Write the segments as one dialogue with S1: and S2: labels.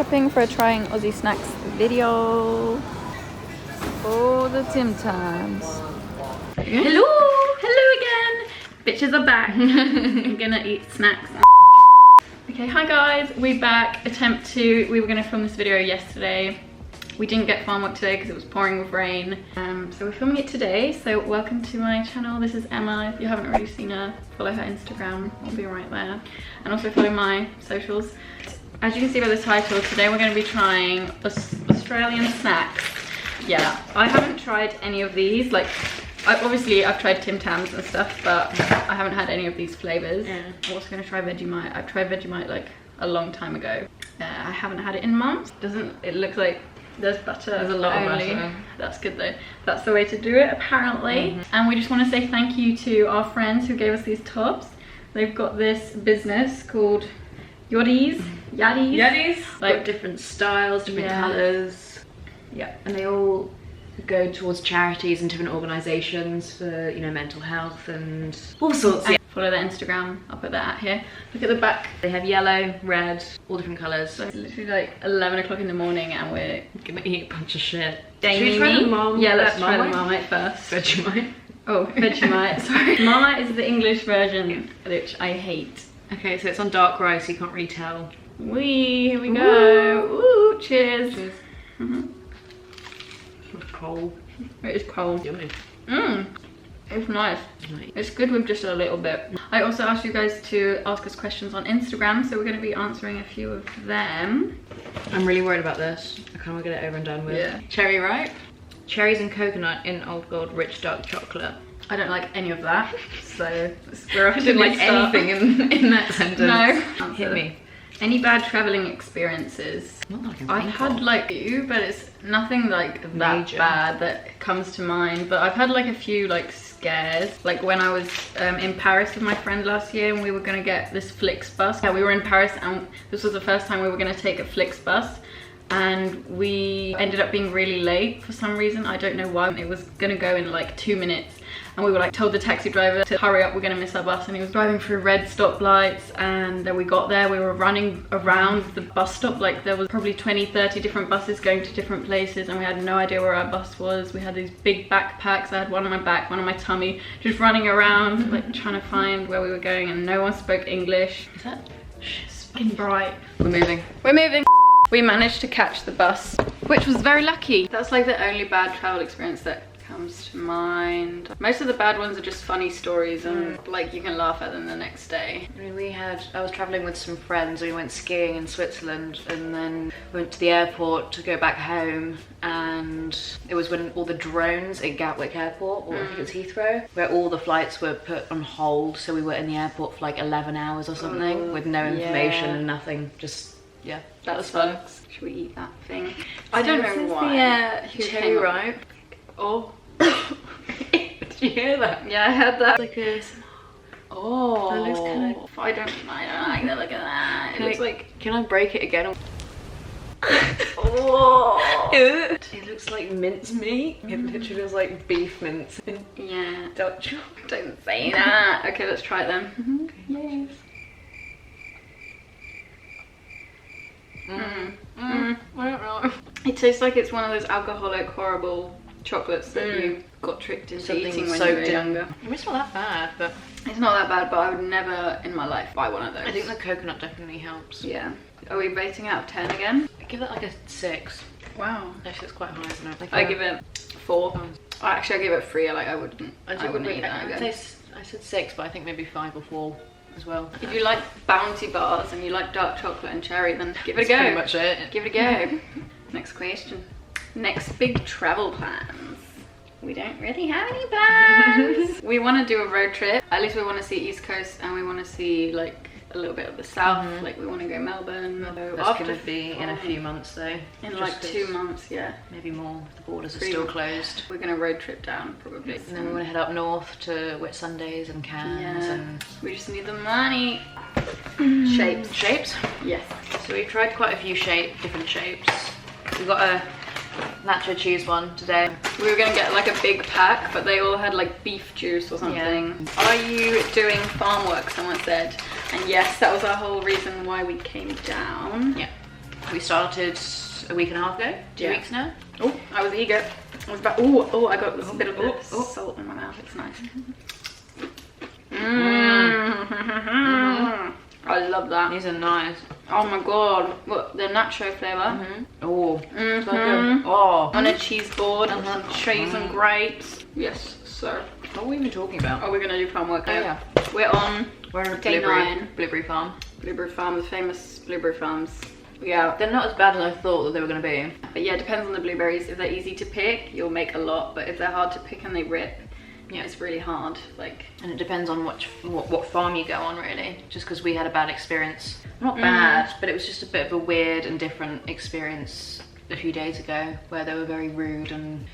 S1: shopping for a trying Aussie snacks video. Oh, the Tim Tams. Hello! Hello again! Bitches are back. I'm gonna eat snacks. Okay, hi guys, we're back. We were gonna film this video yesterday. We didn't get farm work today because it was pouring with rain. So we're filming it today. So welcome to my channel. This is Emma. If you haven't already seen her, follow her Instagram. I'll be right there. And also follow my socials. As you can see by the title, today we're going to be trying Australian snacks. Yeah, I haven't tried any of these. Like, obviously I've tried Tim Tams and stuff, but I haven't had any of these flavors. Yeah. I'm also going to try Vegemite. I've tried Vegemite like a long time ago. I haven't had it in months. It looks like there's butter. There's a lot of butter. That's good though. That's the way to do it apparently. And we just want to say thank you to our friends who gave us these tops. They've got this business called Yaddies.
S2: Like different styles, different colours. Yeah, and they all go towards charities and different organisations for, you know, mental health and all sorts. Yeah.
S1: Follow their Instagram, I'll put that out here. Look at the back.
S2: They have yellow, red, all different colours.
S1: So it's literally like 11 o'clock in the morning and we're
S2: gonna eat a bunch of shit.
S1: Should we try the Marmite? Yeah, let's try the Marmite first.
S2: Vegemite.
S1: Oh, Vegemite, sorry. Marmite is the English version, which I hate.
S2: Okay, so it's on dark rice, so you can't really tell.
S1: Here we go. Ooh, cheers.
S2: Cheers. It's cold.
S1: It is cold.
S2: Yummy.
S1: It's nice. It's good with just a little bit. I also asked you guys to ask us questions on Instagram, so we're going to be answering a few of them.
S2: I'm really worried about this. I kind of want to get it over and done with.
S1: Yeah.
S2: Cherry ripe. Cherries and coconut in old gold rich dark chocolate.
S1: I don't like any of that, so we're off to
S2: didn't like anything in that sentence.
S1: No.
S2: Hit me.
S1: Any bad traveling experiences?
S2: Not that I can
S1: I've
S2: think
S1: had
S2: of.
S1: like a few, but it's nothing like that
S2: Major.
S1: bad that comes to mind. But I've had like a few like scares. Like when I was in Paris with my friend last year and we were gonna get this Flixbus. Yeah, we were in Paris and this was the first time we were gonna take a Flixbus. And we ended up being really late for some reason. I don't know why. It was gonna go in like 2 minutes. And we were like told the taxi driver to hurry up, we're gonna miss our bus. And he was driving through red stoplights. And then we got there, we were running around the bus stop. Like there was probably 20, 30 different buses going to different places. And we had no idea where our bus was. We had these big backpacks. I had one on my back, one on my tummy, just running around, like trying to find where we were going. And no one spoke English. Is that fucking bright?
S2: We're moving.
S1: We're moving. We managed to catch the bus, which was very lucky. That's like the only bad travel experience that comes to mind. Most of the bad ones are just funny stories and like you can laugh at them the next day.
S2: I mean, I was travelling with some friends. We went skiing in Switzerland and then went to the airport to go back home, and it was when all the drones at Gatwick Airport, or I think it's Heathrow, where all the flights were put on hold. So we were in the airport for like 11 hours or something with no information and nothing. Just, yeah, that was fun.
S1: Should we eat that thing? I don't know why.
S2: Yeah, cherry ripe.
S1: Oh.
S2: Did you hear that?
S1: Yeah, I heard that.
S2: Like a...
S1: Oh.
S2: That looks kind of...
S1: I don't like the look of that. It looks like...
S2: Can I break it again?
S1: Oh.
S2: It looks like mincemeat. It literally feels like beef mince.
S1: Yeah.
S2: Don't
S1: say that. Okay, let's try it then.
S2: Yes. I don't know.
S1: It tastes like it's one of those alcoholic, horrible chocolates that you got tricked into eating when you were younger.
S2: It's not that bad, but...
S1: It's not that bad, but I would never in my life buy one of those.
S2: I think the coconut definitely helps.
S1: Yeah. Are we rating out of 10 again?
S2: I give it like a 6.
S1: Wow.
S2: Actually, it's quite high, isn't it? Like
S1: I give it 4. Actually, I give it 3. Like I wouldn't eat that again.
S2: I said 6, but I think maybe 5 or 4 as well.
S1: If you like Bounty bars and you like dark chocolate and cherry, then give it a go.
S2: That's pretty much it.
S1: Give it a go. Next question. Next big travel plans. We don't really have any plans. We want to do a road trip. At least we want to see East Coast and we want to see like a little bit of the South. Like we want to go Melbourne.
S2: That's going to be in a few months though.
S1: In like 2 months, yeah.
S2: Maybe more. The borders are still closed.
S1: We're going to road trip down probably.
S2: And then we want to head up north to Whitsundays and Cairns. And
S1: we just need the money. Shapes? Yes.
S2: So we've tried quite a few different shapes. We got a nacho cheese one today.
S1: We were gonna get like a big pack, but they all had like beef juice or something. Yeah. Are you doing farm work, someone said? And yes, that was our whole reason why we came down.
S2: Yeah. We started a week and a half ago, 2 weeks now.
S1: Oh, I was eager. I was about, oh, I got a bit of salt in my mouth. It's nice. I love that.
S2: These are nice.
S1: Oh my god. What, the nacho flavour.
S2: Oh, so good. Oh.
S1: On a cheese board with some cheese and grapes. Yes, sir.
S2: What are we even talking about?
S1: Oh, we're going to do farm work.
S2: Oh, yeah.
S1: We're on day 9.
S2: Blueberry farm.
S1: Blueberry farm, the famous blueberry farms. Yeah.
S2: They're not as bad as I thought that they were going to be.
S1: But yeah, it depends on the blueberries. If they're easy to pick, you'll make a lot. But if they're hard to pick and they rip, yeah, it's really hard. Like,
S2: and it depends on what farm you go on, really. Just because we had a bad experience. Not bad, but it was just a bit of a weird and different experience a few days ago, where they were very rude and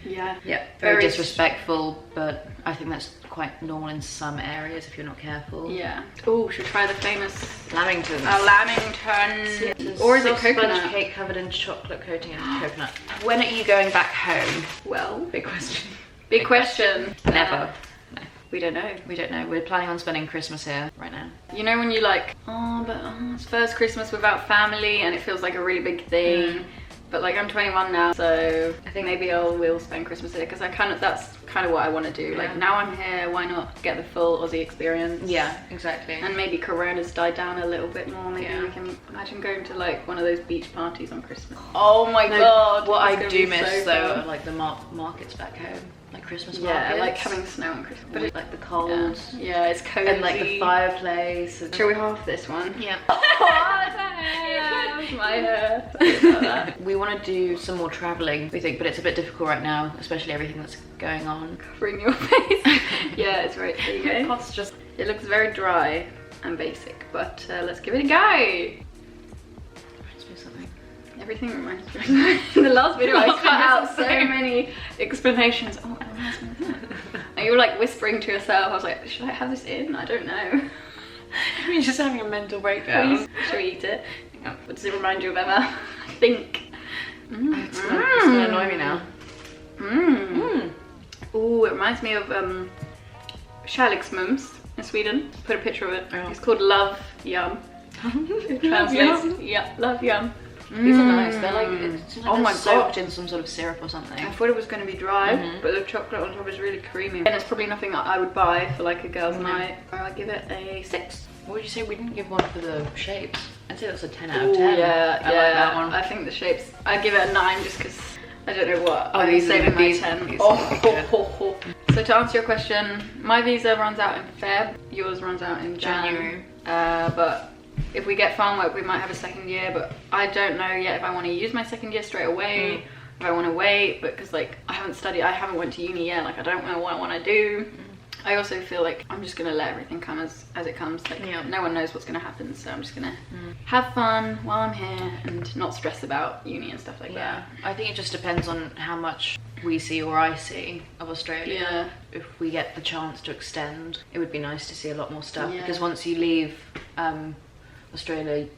S2: very disrespectful. But I think that's quite normal in some areas if you're not careful.
S1: Yeah. Oh, should we try the famous
S2: Lamington?
S1: Lamington. Or is it coconut?
S2: Sponge cake covered in chocolate coating and coconut. When are you going back home?
S1: Well,
S2: big question.
S1: Big question.
S2: Never.
S1: No. We don't know.
S2: We don't know. We're planning on spending Christmas here right now.
S1: You know when you like, it's first Christmas without family and it feels like a really big thing. But like I'm 21 now, so I think maybe we'll spend Christmas here because that's kind of what I want to do. Like now I'm here, why not get the full Aussie experience?
S2: Yeah, exactly.
S1: And maybe Corona's died down a little bit more. Maybe we can imagine going to like one of those beach parties on Christmas. Oh my god!
S2: What I do miss though are like the markets back home. Like Christmas markets.
S1: Yeah, like having snow on Christmas.
S2: But like the cold.
S1: Yeah, it's cozy.
S2: And like the fireplace.
S1: Shall we half this one?
S2: Yeah.
S1: My hair.
S2: We want to do some more traveling, we think, but it's a bit difficult right now, especially everything that's going on.
S1: Covering your face. Yeah, it's right. There you go. It looks very dry and basic, but let's give it a go. Everything reminds me. In the last video, I cut out so many explanations. Oh, it reminds me of that. And you were like whispering to yourself. I was like, should I have this in? I don't know.
S2: You're just having a mental breakdown.
S1: Please, should we eat it? What does it remind you of, Emma? I think.
S2: It's gonna annoy me now.
S1: Ooh, it reminds me of Kärleksmums in Sweden. Put a picture of it. It's called Love Yum. It translates. Yeah, Love Yum.
S2: These are nice. They're like, soaked in some sort of syrup or something.
S1: I thought it was going to be dry, but the chocolate on top is really creamy. And it's probably nothing that I would buy for like a girls' night. I'll give it a 6.
S2: What would you say? We didn't give one for the shapes. I'd say that's a 10 out of 10.
S1: Yeah,
S2: I like that one.
S1: I think the shapes. I'd give it a 9 just because I don't know what.
S2: Oh, these
S1: saving
S2: my
S1: 10. So to answer your question, my visa runs out in Feb. Yours runs out in January. But if we get farm work, we might have a second year, but I don't know yet if I want to use my second year straight away, if I want to wait, because like I haven't went to uni yet, like I don't know what I want to do. I also feel like I'm just gonna let everything come as it comes. Like no one knows what's gonna happen, so I'm just gonna have fun while I'm here and not stress about uni and stuff like that.
S2: I think it just depends on how much we see or I see of Australia. If we get the chance to extend, it would be nice to see a lot more stuff, because once you leave Australia, you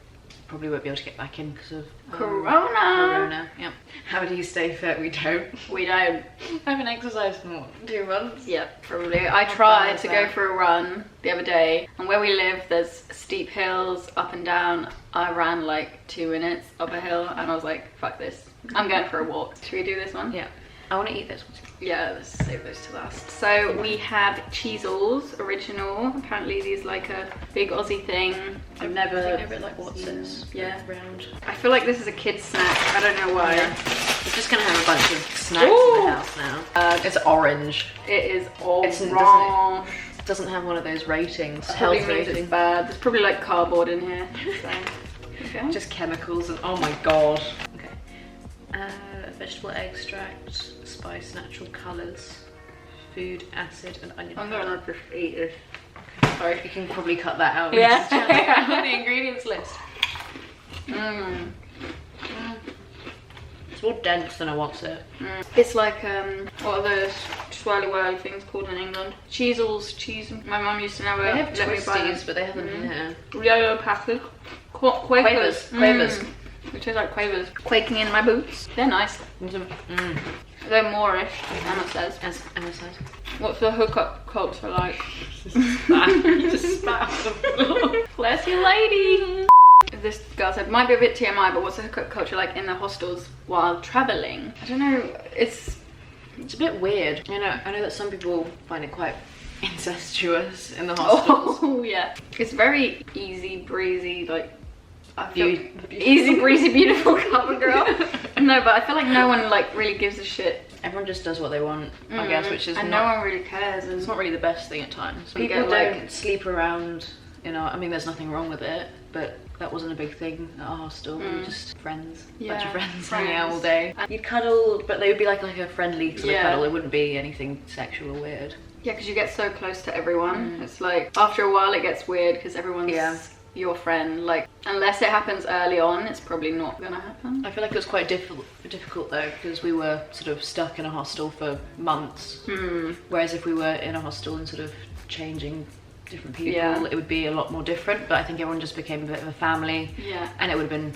S2: probably won't be able to get back in because of Corona. Yeah. How do you stay fit? We don't. I haven't exercised for 2 months.
S1: Yeah, probably. I tried to go for a run the other day, and where we live there's steep hills up and down. I ran like 2 minutes up a hill and I was like, fuck this, I'm going for a walk. Should we do this one?
S2: Yeah. I want to eat this one too.
S1: Yeah, let's save those to last. So we have Cheezels original. Apparently these like a big Aussie thing. I've never
S2: like what's this?
S1: Yeah.
S2: Round.
S1: I feel like this is a kid's snack. I don't know why.
S2: We're just gonna have a bunch of snacks in the house now. It's orange.
S1: It is orange.
S2: It doesn't have one of those ratings.
S1: Health ratings. It's bad. There's probably like cardboard in here. So. Okay.
S2: Just chemicals and oh my god. Okay. Vegetable extract, spice, natural colours, food, acid, and onion.
S1: I'm gonna just eat this.
S2: Okay. Sorry, you can probably cut that out.
S1: Yeah.
S2: On the ingredients list. It's more dense than I want it.
S1: It's like what are those swirly whirly things called in England? Cheezels, cheese. My mum used to never
S2: let
S1: me buy them.
S2: but they have them here.
S1: Yellow package. Quavers. It tastes like quavers. Quaking in my boots. They're nice. They're Moorish, Emma says.
S2: As Emma says.
S1: What's the hookup culture like?
S2: You just spat on the floor.
S1: Bless you, lady. this girl said, might be a bit TMI, but what's the hookup culture like in the hostels while traveling? I don't know, it's
S2: a bit weird. You know, I know that some people find it quite incestuous in the hostels.
S1: Oh yeah, it's very easy breezy, like easy breezy beautiful cover girl. No, but I feel like no one like really gives a shit.
S2: Everyone just does what they want, I guess, which is
S1: and no one really cares.
S2: It's not really the best thing at times. People
S1: get, like,
S2: don't sleep around, you know. I mean, there's nothing wrong with it, but that wasn't a big thing at our hostel. We were just friends, bunch of friends hanging out all day. You'd cuddle, but they would be like a friendly sort of cuddle. It wouldn't be anything sexual or weird.
S1: Yeah, because you get so close to everyone. It's like after a while it gets weird because everyone's your friend. Like unless it happens early on, it's probably not gonna happen.
S2: I feel like it was quite difficult though, because we were sort of stuck in a hostel for months. Whereas if we were in a hostel and sort of changing different people, it would be a lot more different. But I think everyone just became a bit of a family. And it would have been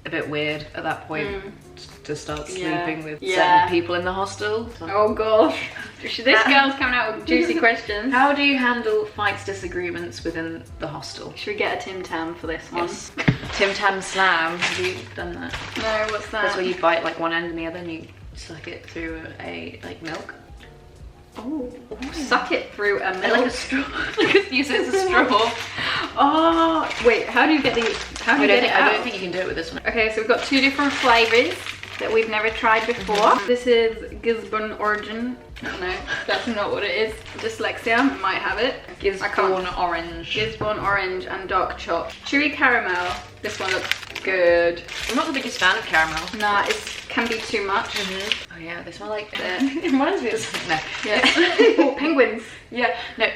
S2: a bit weird at that point to start sleeping with certain people in the hostel.
S1: Oh gosh, this girl's coming out with juicy questions.
S2: How do you handle fights, disagreements within the hostel?
S1: Should we get a Tim Tam for this one?
S2: Yes. Tim Tam slam. Have you done that?
S1: No, what's that?
S2: That's where you bite like one end and the other and you suck it through a like milk.
S1: Oh, suck it through a milk.
S2: Like a straw. Use it as a straw.
S1: Oh, wait, how do you get the, how do you get it out?
S2: I don't think you can do it with this one.
S1: Okay, so we've got 2 different flavours that we've never tried before. This is Gisborne Origin. No, that's not what it is. Dyslexia might have it.
S2: Gisborne Orange.
S1: Gisborne Orange and Dark Choc. Chewy Caramel. This one looks good.
S2: I'm not the biggest fan of caramel.
S1: Nah, it can be too much.
S2: Oh yeah, they smell like it reminds me of something. No.
S1: Yeah. Oh, penguins.
S2: Yeah. No.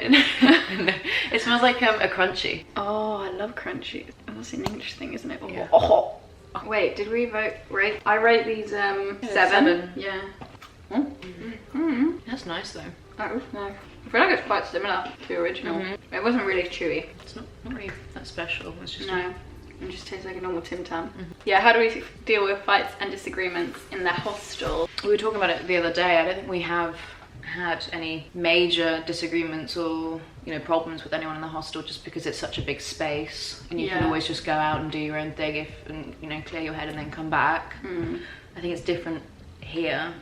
S2: It smells like a crunchy.
S1: Oh, I love crunchy. Oh, that's an English thing, isn't it?
S2: Yeah.
S1: Oh. Wait, did we rate? I rate these 7. Yeah.
S2: That's nice though.
S1: That was nice. I feel like it's quite similar to the original. It wasn't really chewy.
S2: It's not really that special. It's just
S1: it just tastes like a normal Tim Tam. Yeah, how do we deal with fights and disagreements in the hostel?
S2: We were talking about it the other day. I don't think we have had any major disagreements or problems with anyone in the hostel, just because it's such a big space and you can always just go out and do your own thing and clear your head and then come back. I think it's different here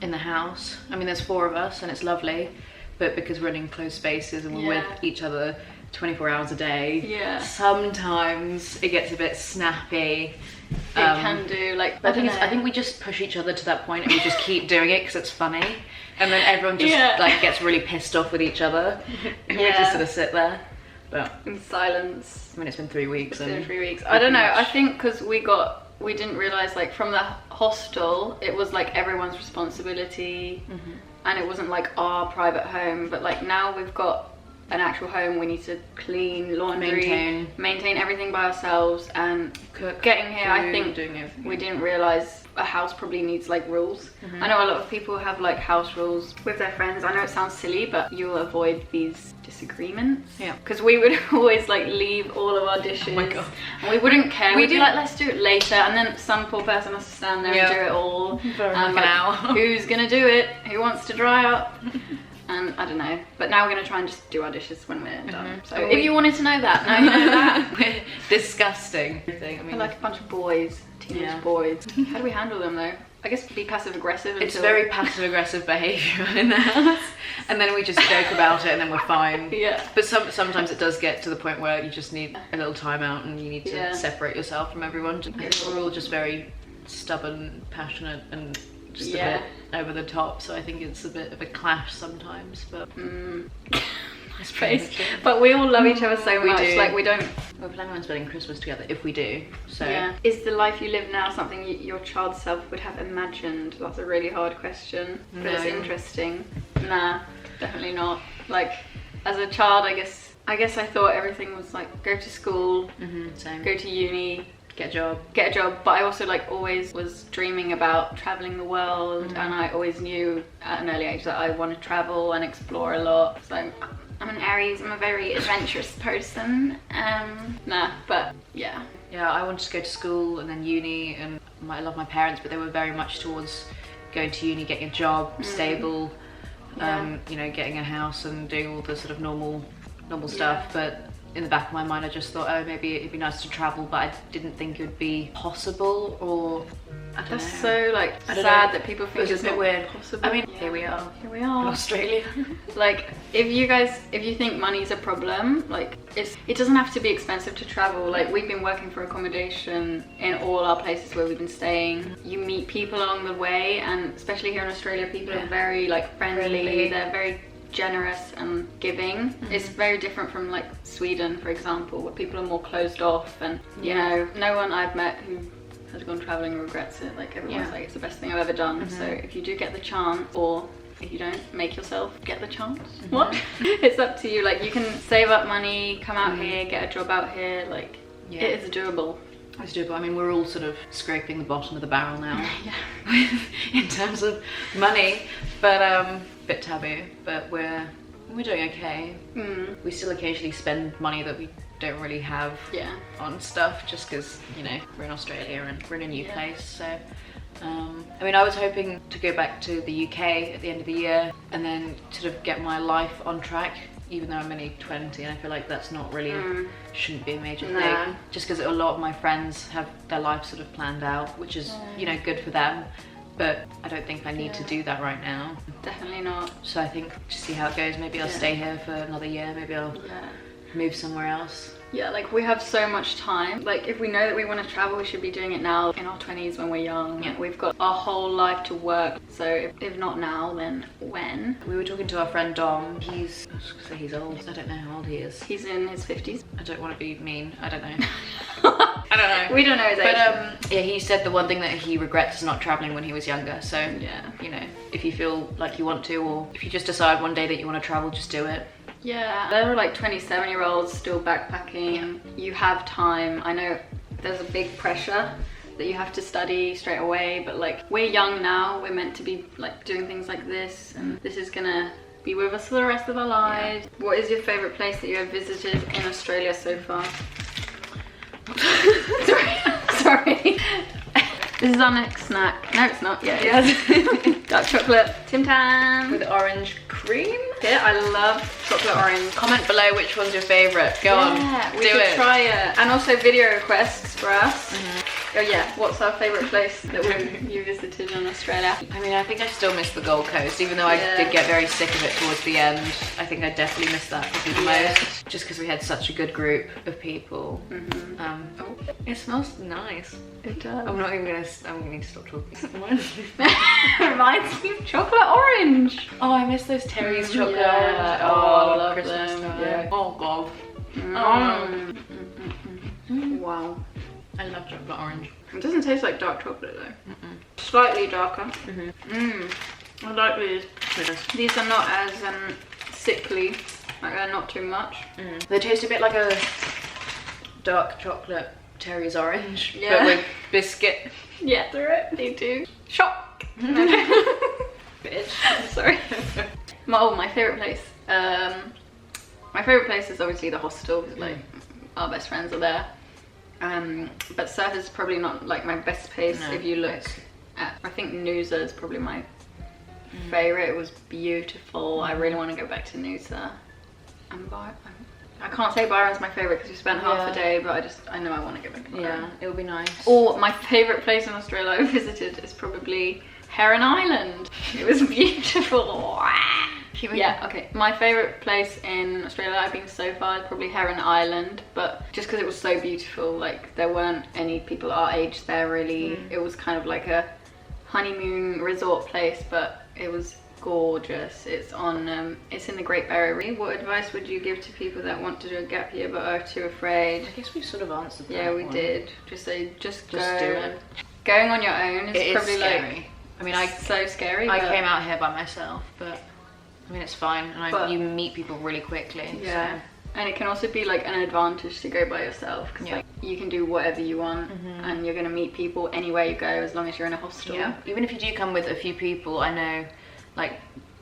S2: in the house. I mean, there's 4 of us and it's lovely, but because we're in enclosed spaces and we're with each other 24 hours a day, sometimes it gets a bit snappy.
S1: It can do, like,
S2: I think we just push each other to that point and we just keep doing it because it's funny, and then everyone just like gets really pissed off with each other and we just sort of sit there, but
S1: in silence.
S2: I mean, it's been 3 weeks.
S1: It's been 3 weeks. I don't know, I think because we didn't realise, like, from the hostel it was like everyone's responsibility and it wasn't like our private home, but like now we've got an actual home, we need to clean, laundry, maintain everything by ourselves, and
S2: cook.
S1: Getting here,
S2: food,
S1: I think
S2: doing everything.
S1: We didn't realise a house probably needs like rules. I know a lot of people have like house rules with their friends. I know it sounds silly, but you'll avoid these disagreements. Yeah. Because we would always like leave all of our dishes. Oh my god. And we wouldn't care. We'd be like, let's do it later, and then some poor person has to stand there and do it all.
S2: For like an hour.
S1: Who's gonna do it? Who wants to dry up? And I don't know, but now we're going to try and just do our dishes when we're done. So if you wanted to know that, now you know that.
S2: We're disgusting. I mean,
S1: we're like a bunch of boys, teenage boys. How do we handle them though? I guess be passive aggressive.
S2: It's very passive aggressive behaviour in the house, and then we just joke about it and then we're fine. But sometimes it does get to the point where you just need a little time out and you need to separate yourself from everyone. We're all just very stubborn, passionate, and just a bit over the top, so I think it's a bit of a clash sometimes, but
S1: but we all love each other so much.
S2: Do.
S1: Like, we're
S2: planning on spending Christmas together if we do. So
S1: is the life you live now something your child self would have imagined? That's a really hard question, but it's interesting. Nah, definitely not. Like, as a child, I guess I thought everything was like go to school, go to uni, get a job, but I also like always was dreaming about traveling the world, and I always knew at an early age that I want to travel and explore a lot. So I'm an Aries, I'm a very adventurous person. But yeah,
S2: I wanted to go to school and then uni, and I love my parents, but they were very much towards going to uni, getting a job, stable, getting a house and doing all the sort of normal stuff, but in the back of my mind, I just thought, oh, maybe it'd be nice to travel, but I didn't think it would be possible, or I don't know.
S1: That's so like sad that people think it's
S2: a bit
S1: not
S2: weird.
S1: possible.
S2: I mean, here we are.
S1: Here we are.
S2: In Australia.
S1: Like, if you think money's a problem, like it doesn't have to be expensive to travel. Like, we've been working for accommodation in all our places where we've been staying. You meet people along the way, and especially here in Australia, people are very like friendly. They're very generous and giving. It's very different from like Sweden, for example, where people are more closed off, and you know, no one I've met who has gone traveling regrets it. Like, everyone's like, it's the best thing I've ever done. So if you do get the chance, or if you don't, make yourself get the chance. What? It's up to you. Like, you can save up money, come out here, get a job out here. Like, it is doable.
S2: It's doable. I mean, we're all sort of scraping the bottom of the barrel now. In terms of money, but bit taboo, but we're doing okay. We still occasionally spend money that we don't really have on stuff, just because, you know, we're in Australia and we're in a new place. So I mean, I was hoping to go back to the UK at the end of the year and then sort of get my life on track, even though I'm only 20, and I feel like that's not really shouldn't be a major thing, just because a lot of my friends have their life sort of planned out, which is you know, good for them. But I don't think I need to do that right now.
S1: Definitely not.
S2: So I think just see how it goes. Maybe I'll stay here for another year. Maybe I'll move somewhere else.
S1: Yeah, like, we have so much time. Like, if we know that we want to travel, we should be doing it now, in our 20s when we're young. We've got our whole life to work. So if not now, then when?
S2: We were talking to our friend Dom. I was gonna say he's old. I don't know how old he is.
S1: He's in his 50s.
S2: I don't want to be mean. I don't know. I don't know.
S1: We don't know his age.
S2: But yeah, he said the one thing that he regrets is not traveling when he was younger. So you know, if you feel like you want to, or if you just decide one day that you want to travel, just do it.
S1: Yeah, there are like 27-year-olds still backpacking. You have time. I know there's a big pressure that you have to study straight away, but like, we're young now. We're meant to be like doing things like this, and this is gonna be with us for the rest of our lives. What is your favorite place that you have visited in Australia so far? Sorry. This is our next snack. No, it's not yet. Yes. Dark chocolate Tim Tam
S2: with orange cream.
S1: Yeah, I love chocolate orange.
S2: Comment below which one's your favourite. Go on,
S1: we should try it. And also video requests for us. Oh yeah, what's our favourite place that you visited in Australia?
S2: I mean, I think I still miss the Gold Coast, even though I did get very sick of it towards the end. I think I definitely missed that probably the most, just because we had such a good group of people. Oh, it smells nice.
S1: It does.
S2: I'm going to need to stop talking.
S1: Reminds me of chocolate orange.
S2: Oh, I miss those Terry's chocolate orange.
S1: Oh, I love
S2: Christmas
S1: them.
S2: time.
S1: Yeah.
S2: Oh god.
S1: Wow.
S2: I love chocolate orange.
S1: It doesn't taste like dark chocolate though. Slightly darker. I like these. These are not as sickly. Like, they're not too much.
S2: They taste a bit like a dark chocolate Terry's orange, but with biscuit.
S1: Yeah, they do. Shock. Bitch. Sorry. My favourite place. My favourite place is obviously the hostel, because like our best friends are there. But Surf is probably not like my best place. If you look at, I think Noosa is probably my favourite. It was beautiful. I really want to go back to Noosa. I can't say Byron's my favourite because we spent half a day, but I know I want to go back to Byron.
S2: Yeah, it would be nice.
S1: Or my favourite place in Australia I visited is probably Heron Island. It was beautiful. Yeah, okay. My favourite place in Australia I've been so far is probably Heron Island, but just because it was so beautiful. Like, there weren't any people our age there really. It was kind of like a honeymoon resort place, but it was gorgeous. It's on it's in the Great Barrier Reef. What advice would you give to people that want to do a gap year but are too afraid?
S2: I guess we sort of answered that.
S1: Yeah, we did. Just say just go.
S2: Do it.
S1: Going on your own is probably
S2: scary.
S1: Like,
S2: I mean,
S1: so scary.
S2: I came out here by myself, but I mean, it's fine, and you meet people really quickly.
S1: Yeah.
S2: So.
S1: And it can also be like an advantage to go by yourself, because like, you can do whatever you want, and you're gonna meet people anywhere you go as long as you're in a hostel.
S2: Yeah. Even if you do come with a few people, I know, like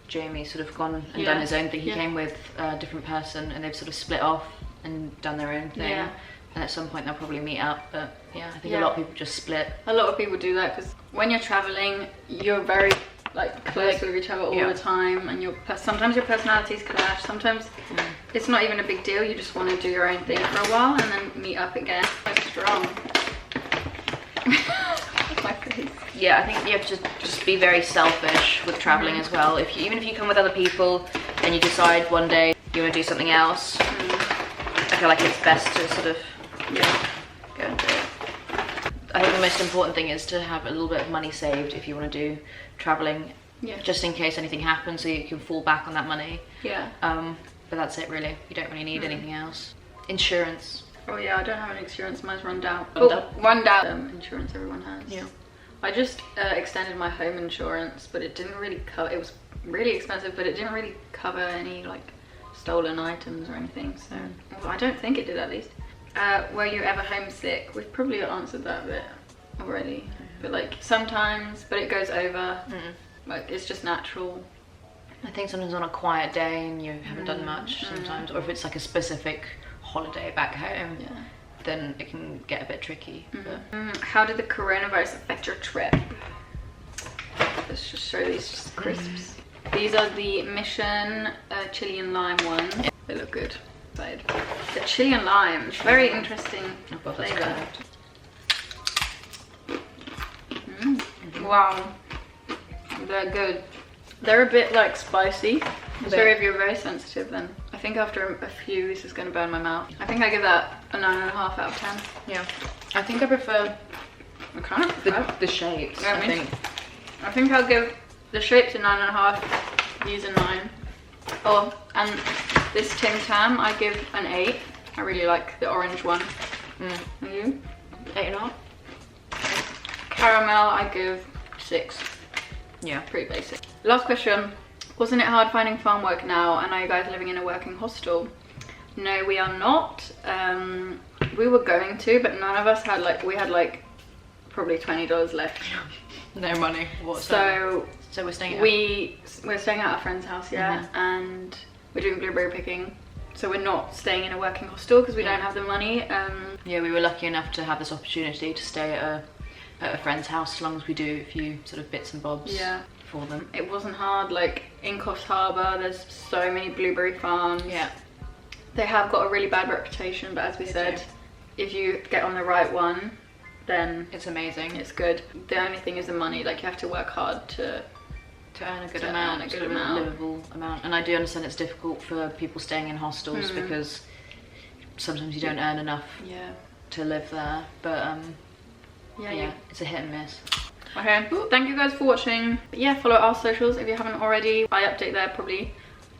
S2: Jamie sort of gone and done his own thing. He came with a different person, and they've sort of split off and done their own thing. Yeah. And at some point they'll probably meet up, but yeah, I think a lot of people just split.
S1: A lot of people do that because when you're traveling, you're very like close with each other all the time, and sometimes your personalities clash. Sometimes it's not even a big deal. You just want to do your own thing for a while and then meet up again. So strong. My face.
S2: Yeah, I think you have to just be very selfish with traveling as well. Even if you come with other people and you decide one day you want to do something else, I feel like it's best to sort of go and do it. I think the most important thing is to have a little bit of money saved if you want to do traveling, just in case anything happens, so you can fall back on that money. But that's it really. You don't really need anything else. Insurance.
S1: Oh yeah, I don't have an insurance. Mine's run down. Run down. Insurance everyone has.
S2: Yeah.
S1: I just extended my home insurance, but it didn't really cover. It was really expensive, but it didn't really cover any like stolen items or anything. So well, I don't think it did, at least. Were you ever homesick? We've probably answered that bit already. But like sometimes, but it goes over. Like it's just natural.
S2: I think sometimes on a quiet day and you haven't done much sometimes, or if it's like a specific holiday back home, then it can get a bit tricky.
S1: How did the coronavirus affect your trip? Let's just show these crisps. These are the Mission chili and lime ones. They look good. The chili and lime, very interesting flavour. Wow, they're good. They're a bit like spicy. So if you're very sensitive, then I think after a few this is going to burn my mouth. I think I give that a 9.5 out of 10.
S2: Yeah, I think I prefer the shapes.
S1: I think I'll give the shapes a 9.5, these a 9. Oh, and this Tim Tam I give an 8. I really like the orange one. And you?
S2: 8.5.
S1: Caramel I give 6. Yeah, pretty basic. Last question. Wasn't it hard finding farm work now? And are you guys living in a working hostel? No, we are not. We were going to, but none of us had we had probably $20 left.
S2: No money
S1: So
S2: we're staying
S1: we're staying at our friend's house, and we're doing blueberry picking. So we're not staying in a working hostel because we don't have the money.
S2: Yeah, we were lucky enough to have this opportunity to stay at a friend's house, as long as we do a few sort of bits and bobs for them. It
S1: wasn't hard. Like in Coffs Harbour, there's so many blueberry farms.
S2: Yeah.
S1: They have got a really bad reputation, but as we said, if you get on the right one, then
S2: it's amazing.
S1: It's good. The only thing is the money. Like you have to work hard to
S2: earn a good amount, livable amount. And I do understand it's difficult for people staying in hostels because sometimes you don't earn enough to live there. But yeah, it's a hit and miss.
S1: Okay, thank you guys for watching. But yeah, follow our socials if you haven't already. I update there probably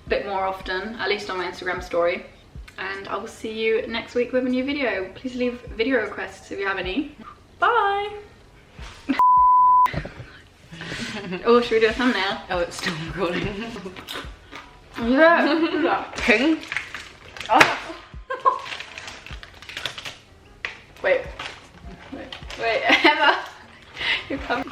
S1: a bit more often, at least on my Instagram story. And I will see you next week with a new video. Please leave video requests if you have any. Bye! Oh, should we do a thumbnail?
S2: Oh, it's still recording.
S1: Yeah.
S2: King.
S1: Oh. Wait, Emma. You're coming.